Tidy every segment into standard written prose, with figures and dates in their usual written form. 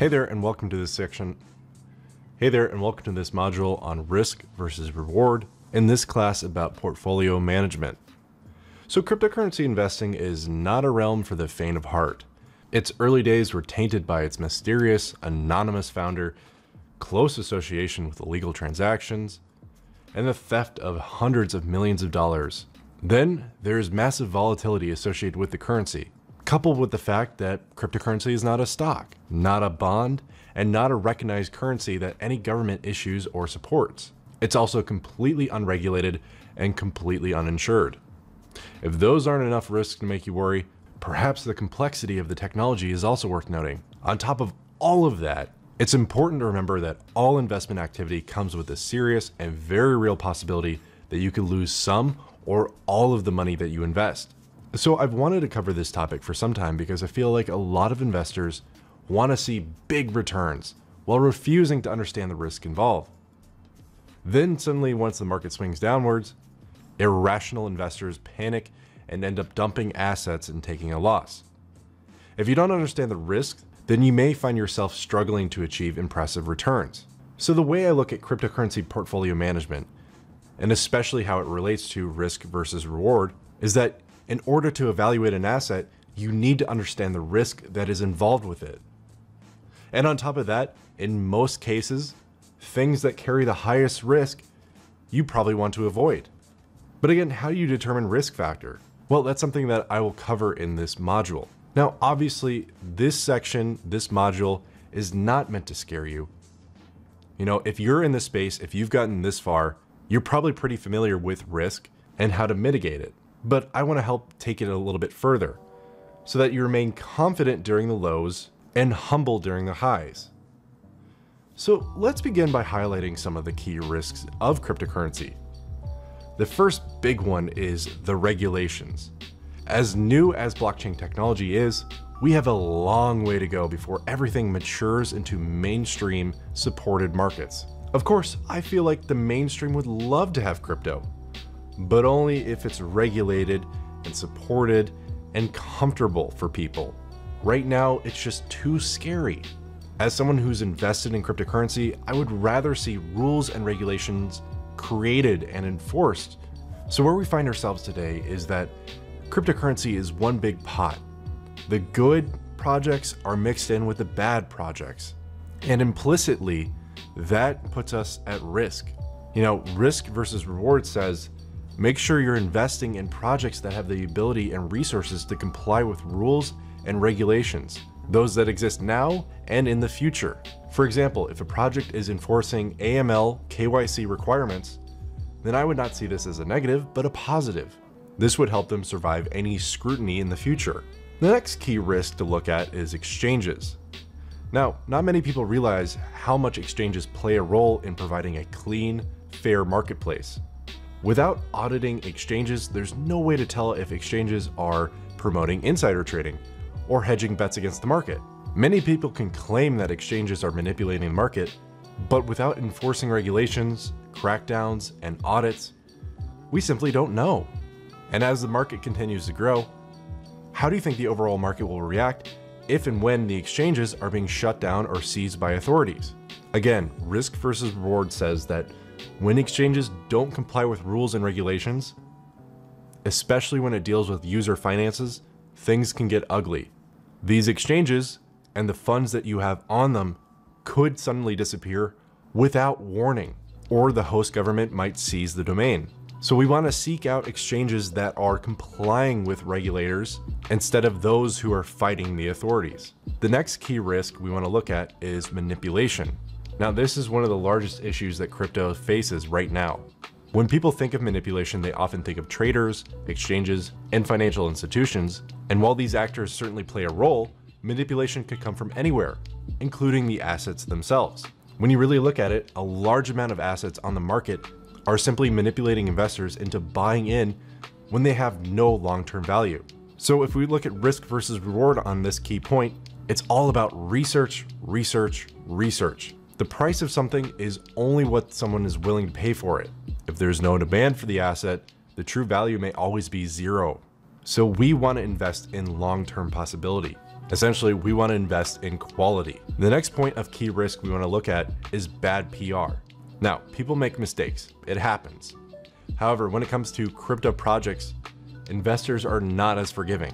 Hey there and welcome to this module on risk versus reward, in this class about portfolio management. So cryptocurrency investing is not a realm for the faint of heart. Its early days were tainted by its mysterious, anonymous founder, close association with illegal transactions, and the theft of hundreds of millions of dollars. Then there's massive volatility associated with the currency, coupled with the fact that cryptocurrency is not a stock, not a bond, and not a recognized currency that any government issues or supports. It's also completely unregulated and completely uninsured. If those aren't enough risks to make you worry, perhaps the complexity of the technology is also worth noting. On top of all of that, it's important to remember that all investment activity comes with a serious and very real possibility that you could lose some or all of the money that you invest. So I've wanted to cover this topic for some time because I feel like a lot of investors want to see big returns while refusing to understand the risk involved. Then suddenly, once the market swings downwards, irrational investors panic and end up dumping assets and taking a loss. If you don't understand the risk, then you may find yourself struggling to achieve impressive returns. So the way I look at cryptocurrency portfolio management, and especially how it relates to risk versus reward, is that in order to evaluate an asset, you need to understand the risk that is involved with it. And on top of that, in most cases, things that carry the highest risk, you probably want to avoid. But again, how do you determine risk factor? Well, that's something that I will cover in this module. Now, obviously, this module is not meant to scare you. You know, if you're in this space, if you've gotten this far, you're probably pretty familiar with risk and how to mitigate it. But I want to help take it a little bit further so that you remain confident during the lows and humble during the highs. So let's begin by highlighting some of the key risks of cryptocurrency. The first big one is the regulations. As new as blockchain technology is, we have a long way to go before everything matures into mainstream supported markets. Of course, I feel like the mainstream would love to have crypto, but only if it's regulated and supported and comfortable for people. Right now, it's just too scary. As someone who's invested in cryptocurrency, I would rather see rules and regulations created and enforced. So where we find ourselves today is that cryptocurrency is one big pot. The good projects are mixed in with the bad projects. And implicitly, that puts us at risk. You know, risk versus reward says, make sure you're investing in projects that have the ability and resources to comply with rules and regulations, those that exist now and in the future. For example, if a project is enforcing AML KYC requirements, then I would not see this as a negative, but a positive. This would help them survive any scrutiny in the future. The next key risk to look at is exchanges. Now, not many people realize how much exchanges play a role in providing a clean, fair marketplace. Without auditing exchanges, there's no way to tell if exchanges are promoting insider trading or hedging bets against the market. Many people can claim that exchanges are manipulating the market, but without enforcing regulations, crackdowns, and audits, we simply don't know. And as the market continues to grow, how do you think the overall market will react if and when the exchanges are being shut down or seized by authorities? Again, risk versus reward says that when exchanges don't comply with rules and regulations, especially when it deals with user finances, things can get ugly. These exchanges and the funds that you have on them could suddenly disappear without warning, or the host government might seize the domain. So we want to seek out exchanges that are complying with regulators instead of those who are fighting the authorities. The next key risk we want to look at is manipulation. Now, this is one of the largest issues that crypto faces right now. When people think of manipulation, they often think of traders, exchanges, and financial institutions. And while these actors certainly play a role, manipulation could come from anywhere, including the assets themselves. When you really look at it, a large amount of assets on the market are simply manipulating investors into buying in when they have no long-term value. So if we look at risk versus reward on this key point, it's all about research, research, research. The price of something is only what someone is willing to pay for it. If there's no demand for the asset, the true value may always be zero. So we want to invest in long-term possibility. Essentially, we want to invest in quality. The next point of key risk we want to look at is bad PR. Now, people make mistakes. It happens. However, when it comes to crypto projects, investors are not as forgiving.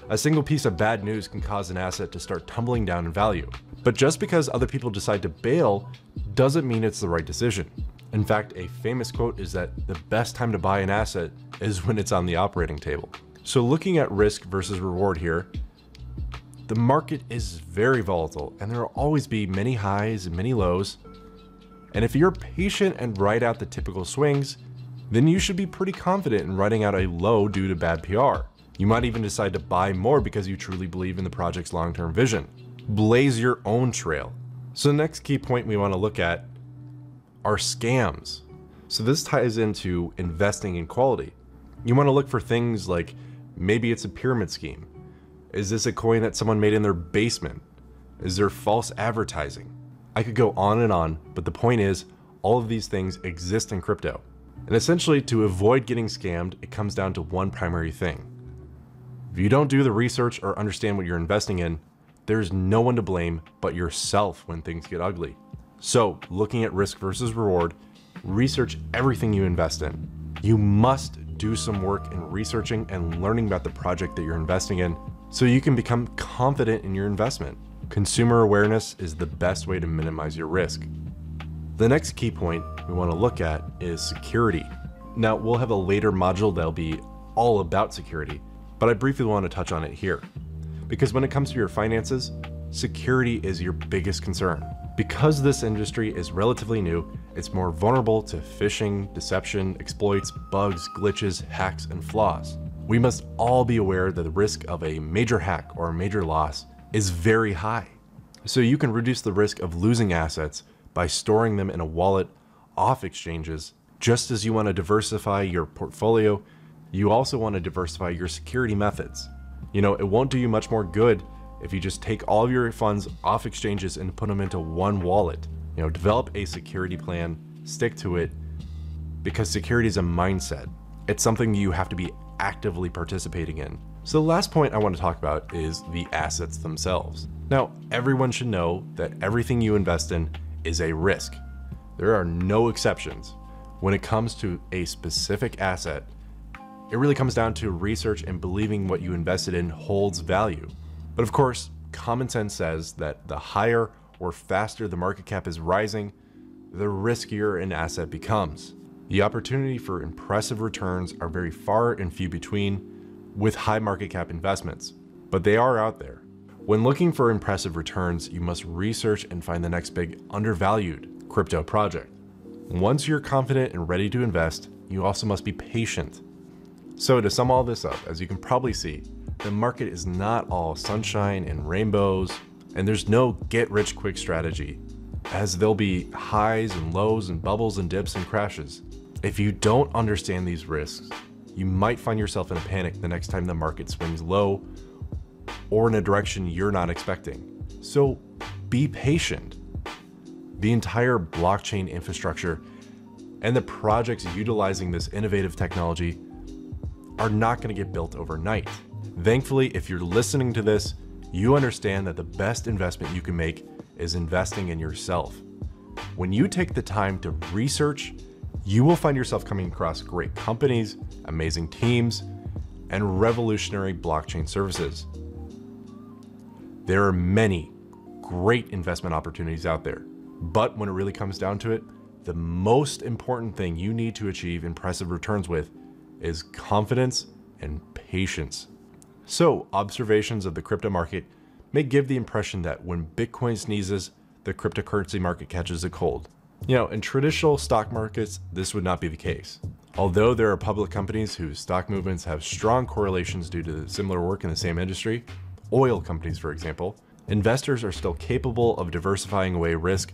A single piece of bad news can cause an asset to start tumbling down in value. But just because other people decide to bail doesn't mean it's the right decision. In fact, a famous quote is that the best time to buy an asset is when it's on the operating table. So looking at risk versus reward here, the market is very volatile and there will always be many highs and many lows. And if you're patient and ride out the typical swings, then you should be pretty confident in riding out a low due to bad PR. You might even decide to buy more because you truly believe in the project's long-term vision. Blaze your own trail. So the next key point we want to look at are scams. So this ties into investing in quality. You want to look for things like maybe it's a pyramid scheme. Is this a coin that someone made in their basement? Is there false advertising? I could go on, but the point is all of these things exist in crypto. And essentially, to avoid getting scammed, it comes down to one primary thing. If you don't do the research or understand what you're investing in, there's no one to blame but yourself when things get ugly. So, looking at risk versus reward, research everything you invest in. You must do some work in researching and learning about the project that you're investing in so you can become confident in your investment. Consumer awareness is the best way to minimize your risk. The next key point we want to look at is security. Now, we'll have a later module that'll be all about security, but I briefly want to touch on it here. Because when it comes to your finances, security is your biggest concern. Because this industry is relatively new, it's more vulnerable to phishing, deception, exploits, bugs, glitches, hacks, and flaws. We must all be aware that the risk of a major hack or a major loss is very high. So you can reduce the risk of losing assets by storing them in a wallet off exchanges. Just as you want to diversify your portfolio, you also want to diversify your security methods. You know, it won't do you much more good if you just take all of your funds off exchanges and put them into one wallet. You know, develop a security plan, stick to it, because security is a mindset. It's something you have to be actively participating in. So the last point I want to talk about is the assets themselves. Now, everyone should know that everything you invest in is a risk. There are no exceptions. When it comes to a specific asset, it really comes down to research and believing what you invested in holds value. But of course, common sense says that the higher or faster the market cap is rising, the riskier an asset becomes. The opportunity for impressive returns are very far and few between with high market cap investments, but they are out there. When looking for impressive returns, you must research and find the next big undervalued crypto project. Once you're confident and ready to invest, you also must be patient. So to sum all this up, as you can probably see, the market is not all sunshine and rainbows, and there's no get-rich-quick strategy, as there'll be highs and lows and bubbles and dips and crashes. If you don't understand these risks, you might find yourself in a panic the next time the market swings low or in a direction you're not expecting. So be patient. The entire blockchain infrastructure and the projects utilizing this innovative technology are not going to get built overnight. Thankfully, if you're listening to this, you understand that the best investment you can make is investing in yourself. When you take the time to research, you will find yourself coming across great companies, amazing teams, and revolutionary blockchain services. There are many great investment opportunities out there, but when it really comes down to it, the most important thing you need to achieve impressive returns with is confidence and patience. So, observations of the crypto market may give the impression that when Bitcoin sneezes, the cryptocurrency market catches a cold. You know, in traditional stock markets, this would not be the case. Although there are public companies whose stock movements have strong correlations due to similar work in the same industry, oil companies for example, investors are still capable of diversifying away risk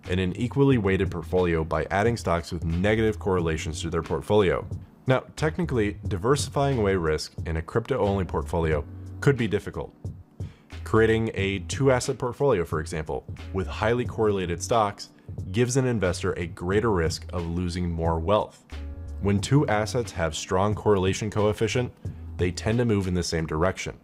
in an equally weighted portfolio by adding stocks with negative correlations to their portfolio. Now, technically, diversifying away risk in a crypto-only portfolio could be difficult. Creating a two-asset portfolio, for example, with highly correlated stocks gives an investor a greater risk of losing more wealth. When two assets have strong correlation coefficient, they tend to move in the same direction.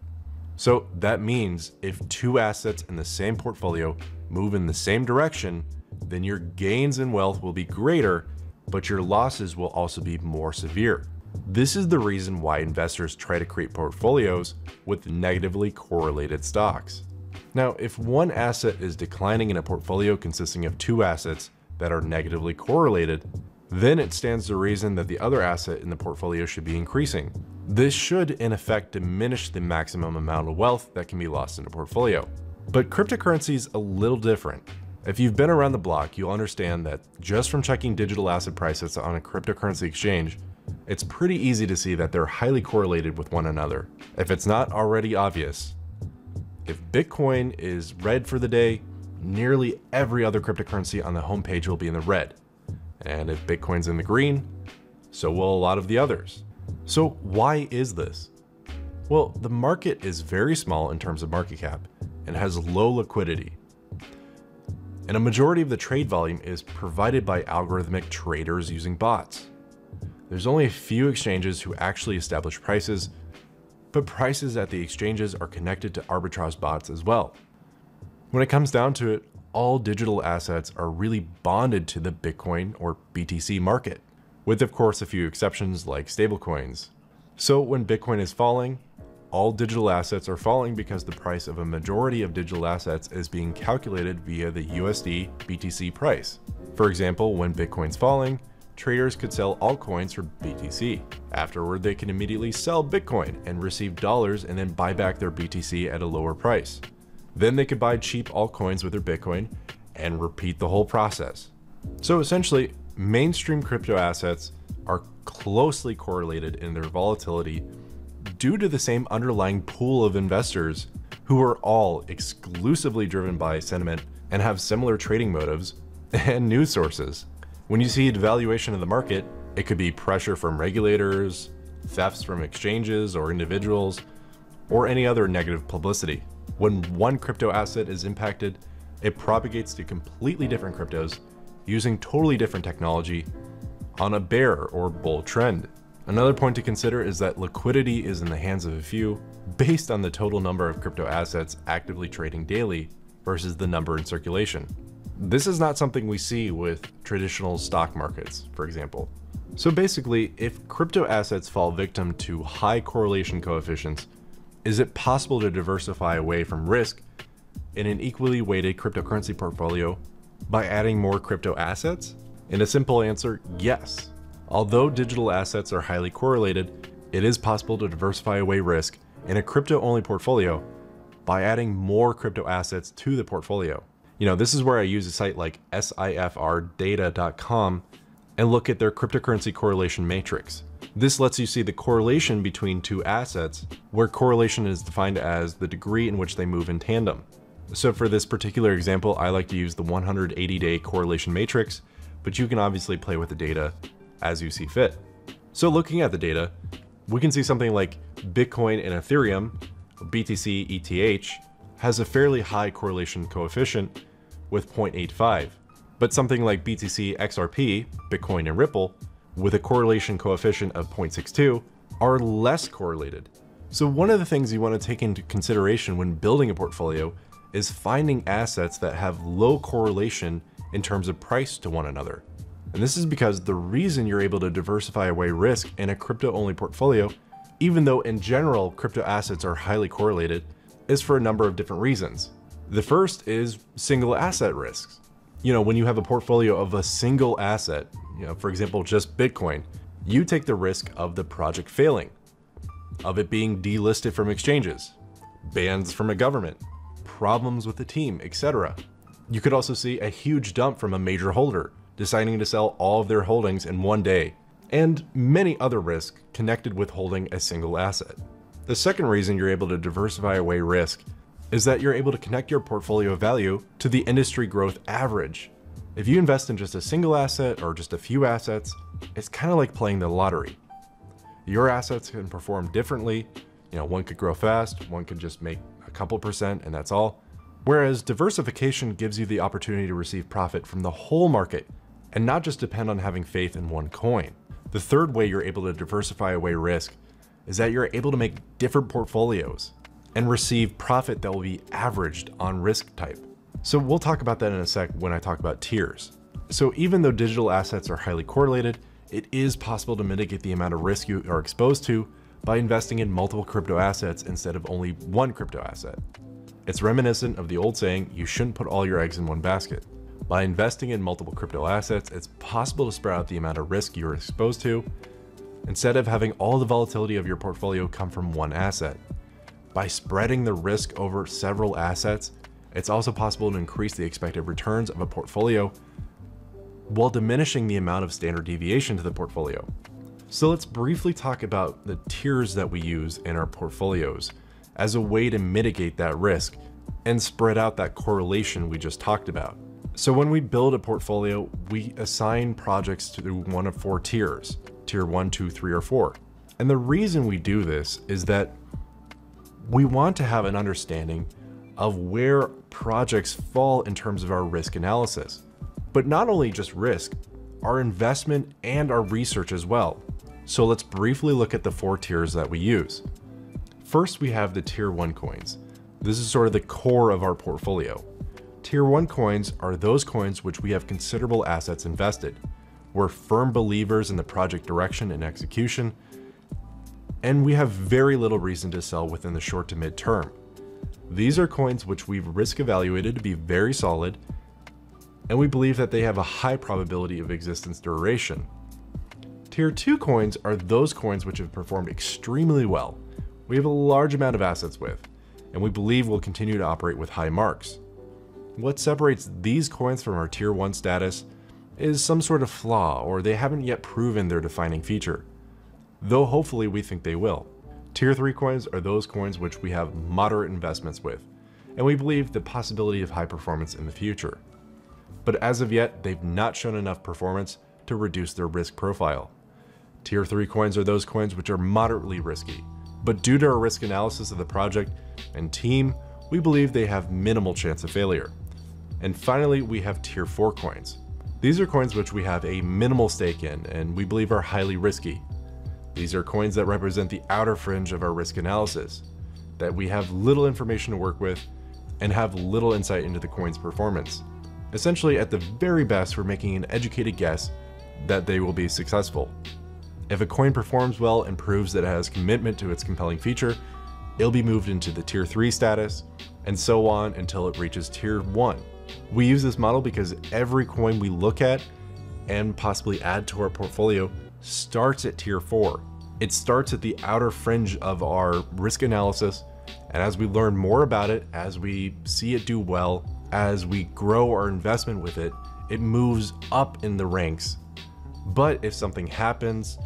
So that means if two assets in the same portfolio move in the same direction, then your gains in wealth will be greater, but your losses will also be more severe. This is the reason why investors try to create portfolios with negatively correlated stocks. Now, if one asset is declining in a portfolio consisting of two assets that are negatively correlated, then it stands to reason that the other asset in the portfolio should be increasing. This should, in effect, diminish the maximum amount of wealth that can be lost in a portfolio. But cryptocurrency is a little different. If you've been around the block, you'll understand that just from checking digital asset prices on a cryptocurrency exchange, it's pretty easy to see that they're highly correlated with one another. If it's not already obvious, if Bitcoin is red for the day, nearly every other cryptocurrency on the homepage will be in the red. And if Bitcoin's in the green, so will a lot of the others. So why is this? Well, the market is very small in terms of market cap and has low liquidity. And a majority of the trade volume is provided by algorithmic traders using bots. There's only a few exchanges who actually establish prices, but prices at the exchanges are connected to arbitrage bots as well. When it comes down to it, all digital assets are really bonded to the Bitcoin or BTC market, with of course a few exceptions like stablecoins. So when Bitcoin is falling, all digital assets are falling because the price of a majority of digital assets is being calculated via the USD BTC price. For example, when Bitcoin's falling, traders could sell altcoins for BTC. Afterward, they can immediately sell Bitcoin and receive dollars and then buy back their BTC at a lower price. Then they could buy cheap altcoins with their Bitcoin and repeat the whole process. So essentially, mainstream crypto assets are closely correlated in their volatility due to the same underlying pool of investors who are all exclusively driven by sentiment and have similar trading motives and news sources. When you see devaluation of the market, it could be pressure from regulators, thefts from exchanges or individuals, or any other negative publicity. When one crypto asset is impacted, it propagates to completely different cryptos using totally different technology on a bear or bull trend. Another point to consider is that liquidity is in the hands of a few based on the total number of crypto assets actively trading daily versus the number in circulation. This is not something we see with traditional stock markets, for example. So basically, if crypto assets fall victim to high correlation coefficients, is it possible to diversify away from risk in an equally weighted cryptocurrency portfolio by adding more crypto assets? And a simple answer, yes. Although digital assets are highly correlated, it is possible to diversify away risk in a crypto-only portfolio by adding more crypto assets to the portfolio. This is where I use a site like cifrdata.com and look at their cryptocurrency correlation matrix. This lets you see the correlation between two assets, where correlation is defined as the degree in which they move in tandem. So for this particular example, I like to use the 180-day correlation matrix, but you can obviously play with the data as you see fit. So looking at the data, we can see something like Bitcoin and Ethereum, BTC ETH, has a fairly high correlation coefficient with 0.85, but something like BTC XRP, Bitcoin and Ripple, with a correlation coefficient of 0.62, are less correlated. So one of the things you want to take into consideration when building a portfolio is finding assets that have low correlation in terms of price to one another. And this is because the reason you're able to diversify away risk in a crypto-only portfolio, even though in general crypto assets are highly correlated, is for a number of different reasons. The first is single asset risks. When you have a portfolio of a single asset, for example, just Bitcoin, you take the risk of the project failing, of it being delisted from exchanges, bans from a government, problems with the team, etc. You could also see a huge dump from a major holder deciding to sell all of their holdings in one day, and many other risks connected with holding a single asset. The second reason you're able to diversify away risk is that you're able to connect your portfolio value to the industry growth average. If you invest in just a single asset or just a few assets, it's kind of like playing the lottery. Your assets can perform differently. One could grow fast, one could just make a couple percent and that's all. Whereas diversification gives you the opportunity to receive profit from the whole market and not just depend on having faith in one coin. The third way you're able to diversify away risk is that you're able to make different portfolios. and receive profit that will be averaged on risk type. So we'll talk about that in a sec when I talk about tiers. So even though digital assets are highly correlated, it is possible to mitigate the amount of risk you are exposed to by investing in multiple crypto assets instead of only one crypto asset. It's reminiscent of the old saying, you shouldn't put all your eggs in one basket. By investing in multiple crypto assets, it's possible to spread out the amount of risk you're exposed to instead of having all the volatility of your portfolio come from one asset. By spreading the risk over several assets, it's also possible to increase the expected returns of a portfolio while diminishing the amount of standard deviation to the portfolio. So let's briefly talk about the tiers that we use in our portfolios as a way to mitigate that risk and spread out that correlation we just talked about. So when we build a portfolio, we assign projects to one of 4 tiers, tier 1, 2, 3, or 4. And the reason we do this is that we want to have an understanding of where projects fall in terms of our risk analysis. But not only just risk, our investment and our research as well. So let's briefly look at the 4 tiers that we use. First, we have the tier 1 coins. This is sort of the core of our portfolio. Tier 1 coins are those coins which we have considerable assets invested. We're firm believers in the project direction and execution, and we have very little reason to sell within the short to mid term. These are coins which we've risk evaluated to be very solid, and we believe that they have a high probability of existence duration. Tier 2 coins are those coins which have performed extremely well. We have a large amount of assets with, and we believe will continue to operate with high marks. What separates these coins from our tier 1 status is some sort of flaw, or they haven't yet proven their defining feature, though hopefully we think they will. Tier 3 coins are those coins which we have moderate investments with, and we believe the possibility of high performance in the future. But as of yet, they've not shown enough performance to reduce their risk profile. Tier 3 coins are those coins which are moderately risky, but due to our risk analysis of the project and team, we believe they have minimal chance of failure. And finally, we have tier 4 coins. These are coins which we have a minimal stake in and we believe are highly risky. These are coins that represent the outer fringe of our risk analysis, that we have little information to work with and have little insight into the coin's performance. Essentially, at the very best, we're making an educated guess that they will be successful. If a coin performs well and proves that it has commitment to its compelling feature, it'll be moved into the tier 3 status, and so on until it reaches tier 1. We use this model because every coin we look at and possibly add to our portfolio starts at tier 4. It starts at the outer fringe of our risk analysis, and as we learn more about it, as we see it do well, as we grow our investment with it, it moves up in the ranks. But if something happens,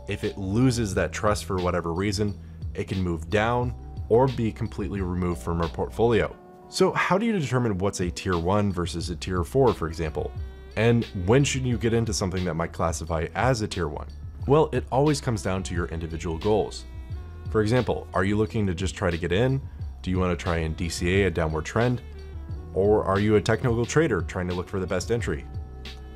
if it loses that trust for whatever reason, it can move down or be completely removed from our portfolio. So how do you determine what's a tier 1 versus a tier 4, for example? And when should you get into something that might classify as a tier 1? Well, it always comes down to your individual goals. For example, are you looking to just try to get in? Do you want to try and DCA a downward trend? Or are you a technical trader trying to look for the best entry?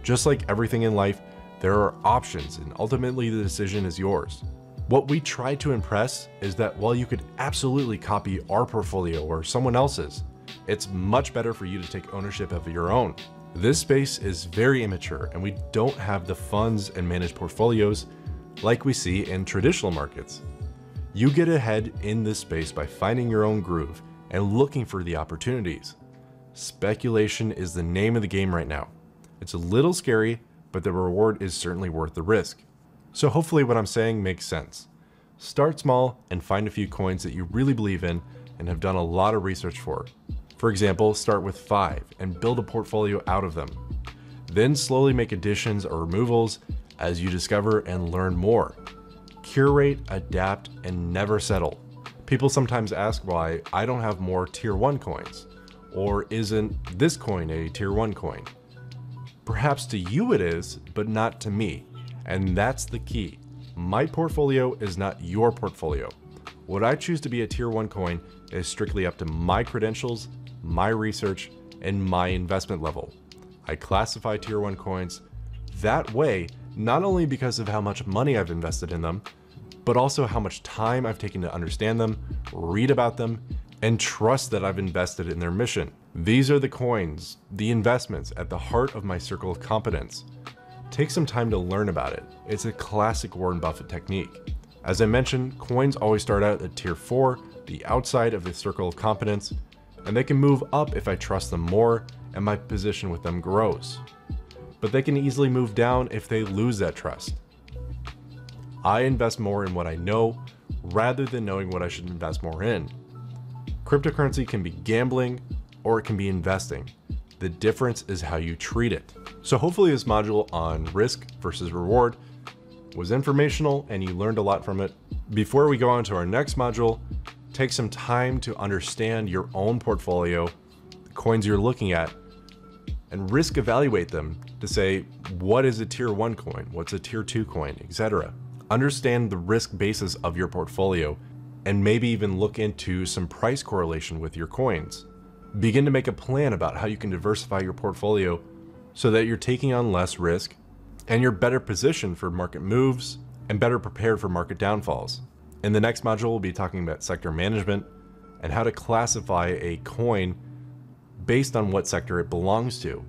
Just like everything in life, there are options and ultimately the decision is yours. What we try to impress is that while you could absolutely copy our portfolio or someone else's, it's much better for you to take ownership of your own. This space is very immature and we don't have the funds and managed portfolios like we see in traditional markets. You get ahead in this space by finding your own groove and looking for the opportunities. Speculation is the name of the game right now. It's a little scary, but the reward is certainly worth the risk. So hopefully what I'm saying makes sense. Start small and find a few coins that you really believe in and have done a lot of research for. For example, start with 5 and build a portfolio out of them. Then slowly make additions or removals as you discover and learn more. Curate, adapt, and never settle. People sometimes ask why I don't have more tier 1 coins, or isn't this coin a tier 1 coin? Perhaps to you it is, but not to me. And that's the key. My portfolio is not your portfolio. What I choose to be a tier 1 coin is strictly up to my credentials, my research, and my investment level. I classify tier 1 coins that way, not only because of how much money I've invested in them, but also how much time I've taken to understand them, read about them, and trust that I've invested in their mission. These are the coins, the investments at the heart of my circle of competence. Take some time to learn about it. It's a classic Warren Buffett technique. As I mentioned, coins always start out at tier 4, the outside of the circle of competence, and they can move up if I trust them more and my position with them grows. But they can easily move down if they lose that trust. I invest more in what I know rather than knowing what I should invest more in. Cryptocurrency can be gambling or it can be investing. The difference is how you treat it. So hopefully this module on risk versus reward was informational and you learned a lot from it. Before we go on to our next module, take some time to understand your own portfolio, the coins you're looking at, and risk evaluate them to say, what is a tier 1 coin? What's a tier 2 coin, etc. Understand the risk basis of your portfolio and maybe even look into some price correlation with your coins. Begin to make a plan about how you can diversify your portfolio so that you're taking on less risk and you're better positioned for market moves and better prepared for market downfalls. In the next module, we'll be talking about sector management and how to classify a coin based on what sector it belongs to.